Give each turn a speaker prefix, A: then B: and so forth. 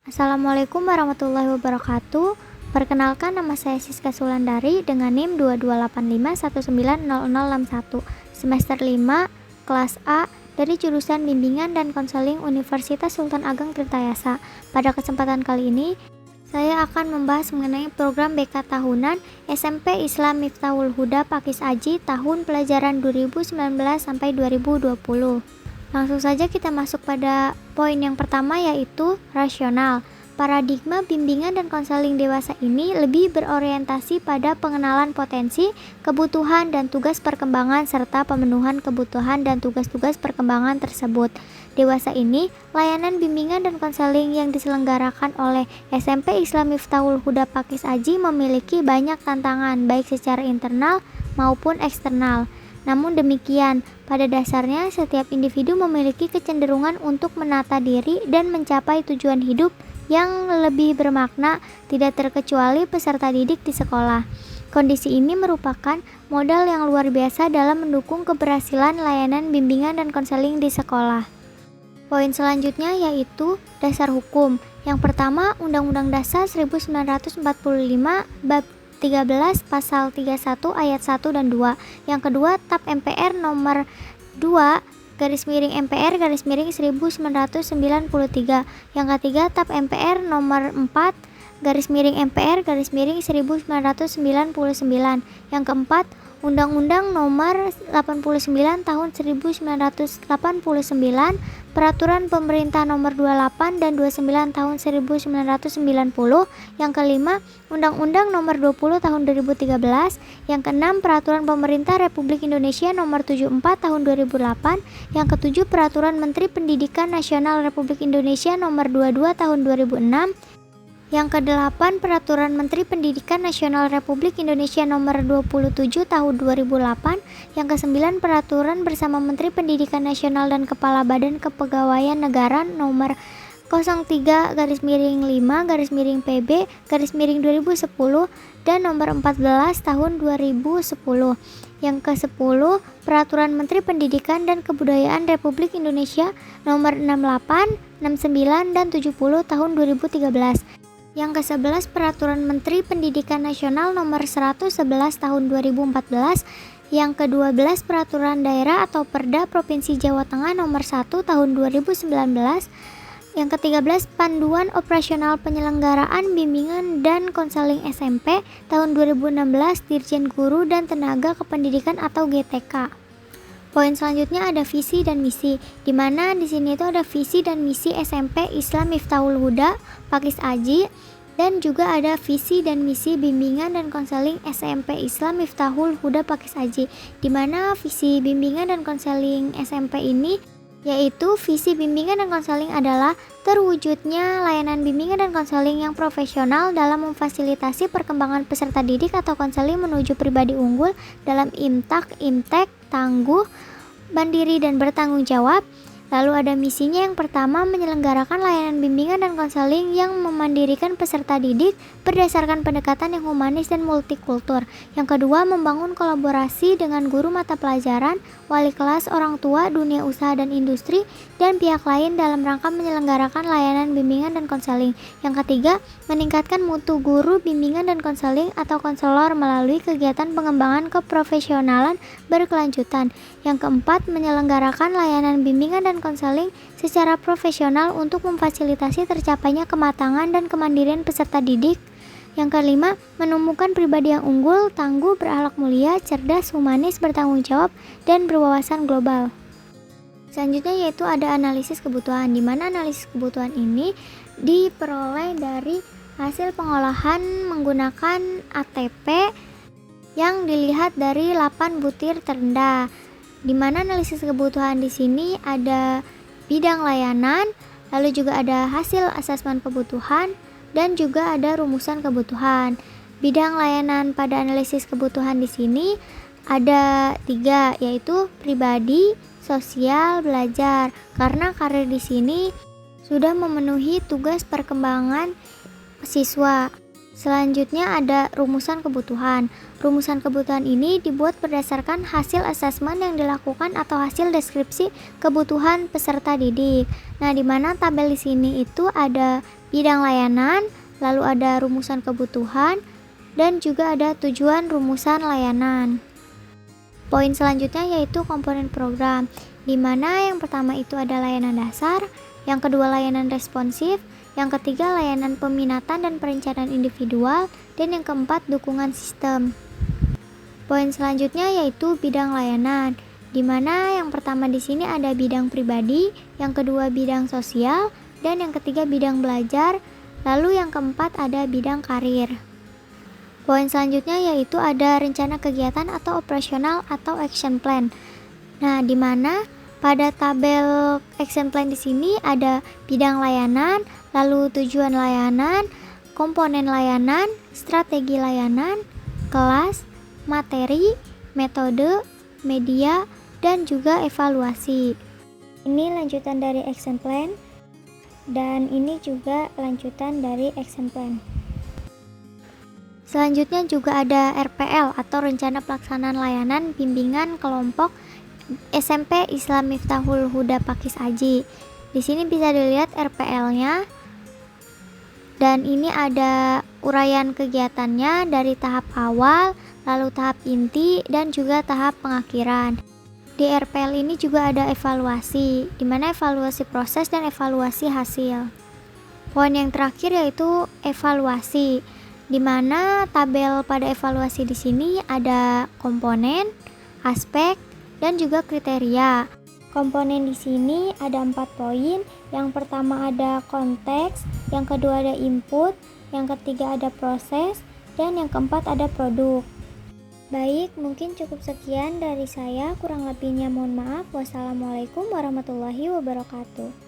A: Assalamualaikum warahmatullahi wabarakatuh. Perkenalkan, nama saya Siska Sulandari dengan NIM 2285190061, semester 5, kelas A, dari jurusan Bimbingan dan Konseling Universitas Sultan Ageng Tirtayasa. Pada kesempatan kali ini, saya akan membahas mengenai program BK tahunan SMP Islam Miftahul Huda Pakis Aji tahun pelajaran 2019 sampai 2020. Langsung saja kita masuk pada poin yang pertama, yaitu rasional. Paradigma bimbingan dan konseling dewasa ini lebih berorientasi pada pengenalan potensi, kebutuhan, dan tugas perkembangan serta pemenuhan kebutuhan dan tugas-tugas perkembangan tersebut. Dewasa ini, layanan bimbingan dan konseling yang diselenggarakan oleh SMP Islam Miftahul Huda Pakis Aji memiliki banyak tantangan baik secara internal maupun eksternal. Namun demikian, pada dasarnya setiap individu memiliki kecenderungan untuk menata diri dan mencapai tujuan hidup yang lebih bermakna, tidak terkecuali peserta didik di sekolah. Kondisi ini merupakan modal yang luar biasa dalam mendukung keberhasilan layanan bimbingan dan konseling di sekolah. Poin selanjutnya yaitu dasar hukum. Yang pertama, Undang-Undang Dasar 1945 Bab 13 Pasal 31 Ayat 1 dan 2. Yang kedua, TAP MPR nomor 2 /MPR /1993. Yang ketiga, TAP MPR nomor 4 /MPR /1999. Yang keempat, Undang-Undang nomor 89 tahun 1989, Peraturan Pemerintah nomor 28 dan 29 tahun 1990. Yang kelima, Undang-Undang nomor 20 tahun 2013. Yang keenam, Peraturan Pemerintah Republik Indonesia nomor 74 tahun 2008. Yang ketujuh, Peraturan Menteri Pendidikan Nasional Republik Indonesia nomor 22 tahun 2006. Yang kedelapan, Peraturan Menteri Pendidikan Nasional Republik Indonesia Nomor 27 Tahun 2008. Yang kesembilan, Peraturan Bersama Menteri Pendidikan Nasional dan Kepala Badan Kepegawaian Negara Nomor 03-5-PB-2010 dan Nomor 14 Tahun 2010. Yang ke-10, Peraturan Menteri Pendidikan dan Kebudayaan Republik Indonesia Nomor 68, 69 dan 70 Tahun 2013. Yang ke-11, Peraturan Menteri Pendidikan Nasional Nomor 111 Tahun 2014. Yang ke-12, Peraturan Daerah atau Perda Provinsi Jawa Tengah Nomor 1 Tahun 2019. Yang ke-13, Panduan Operasional Penyelenggaraan Bimbingan dan Konseling SMP tahun 2016 Dirjen Guru dan Tenaga Kependidikan atau GTK. Poin selanjutnya ada visi dan misi, di mana di sini itu ada visi dan misi SMP Islam Miftahul Huda Pakis Aji, dan juga ada visi dan misi bimbingan dan konseling SMP Islam Miftahul Huda Pakis Aji, di mana visi bimbingan dan konseling SMP ini yaitu visi bimbingan dan konseling adalah terwujudnya layanan bimbingan dan konseling yang profesional dalam memfasilitasi perkembangan peserta didik atau konseling menuju pribadi unggul dalam imtak, imtek, tangguh, mandiri dan bertanggung jawab. Lalu ada misinya, yang pertama menyelenggarakan layanan bimbingan dan konseling yang memandirikan peserta didik berdasarkan pendekatan yang humanis dan multikultur. Yang kedua, membangun kolaborasi dengan guru mata pelajaran, wali kelas, orang tua, dunia usaha dan industri, dan pihak lain dalam rangka menyelenggarakan layanan bimbingan dan konseling. Yang ketiga, meningkatkan mutu guru bimbingan dan konseling atau konselor melalui kegiatan pengembangan keprofesionalan berkelanjutan. Yang keempat, menyelenggarakan layanan bimbingan dan konseling secara profesional untuk memfasilitasi tercapainya kematangan dan kemandirian peserta didik. Yang kelima, menumbuhkan pribadi yang unggul, tangguh, berakhlak mulia, cerdas, humanis, bertanggung jawab, dan berwawasan global. Selanjutnya yaitu ada analisis kebutuhan, di mana analisis kebutuhan ini diperoleh dari hasil pengolahan menggunakan ATP yang dilihat dari 8 butir terendah. Di mana analisis kebutuhan di sini ada bidang layanan, lalu juga ada hasil asesmen kebutuhan, dan juga ada rumusan kebutuhan. Bidang layanan pada analisis kebutuhan di sini ada 3, yaitu pribadi, sosial, belajar. Karena karir di sini sudah memenuhi tugas perkembangan siswa. Selanjutnya ada rumusan kebutuhan. Rumusan kebutuhan ini dibuat berdasarkan hasil asesmen yang dilakukan atau hasil deskripsi kebutuhan peserta didik. Nah, di mana tabel di sini itu ada bidang layanan, lalu ada rumusan kebutuhan, dan juga ada tujuan rumusan layanan. Poin selanjutnya yaitu komponen program, di mana yang pertama itu ada layanan dasar, yang kedua layanan responsif, yang ketiga layanan peminatan dan perencanaan individual, dan yang keempat dukungan sistem. Poin selanjutnya yaitu bidang layanan, di mana yang pertama di sini ada bidang pribadi, yang kedua bidang sosial, dan yang ketiga bidang belajar, lalu yang keempat ada bidang karir. Poin selanjutnya yaitu ada rencana kegiatan atau operasional atau action plan. Nah, di mana pada tabel action plan di sini ada bidang layanan, lalu tujuan layanan, komponen layanan, strategi layanan, kelas, materi, metode, media, dan juga evaluasi. Ini lanjutan dari action plan, dan ini juga lanjutan dari action plan. Selanjutnya juga ada RPL atau Rencana Pelaksanaan Layanan Bimbingan Kelompok SMP Islam Miftahul Huda Pakis Aji. Di sini bisa dilihat RPL-nya, dan ini ada uraian kegiatannya dari tahap awal, lalu tahap inti, dan juga tahap pengakhiran. Di RPL ini juga ada evaluasi, di mana evaluasi proses dan evaluasi hasil. Poin yang terakhir yaitu evaluasi, di mana tabel pada evaluasi di sini ada komponen, aspek, dan juga kriteria. Komponen di sini ada 4 poin. Yang pertama ada konteks, yang kedua ada input, yang ketiga ada proses, dan yang keempat ada produk. Baik, mungkin cukup sekian dari saya, kurang lebihnya mohon maaf. Wassalamualaikum warahmatullahi wabarakatuh.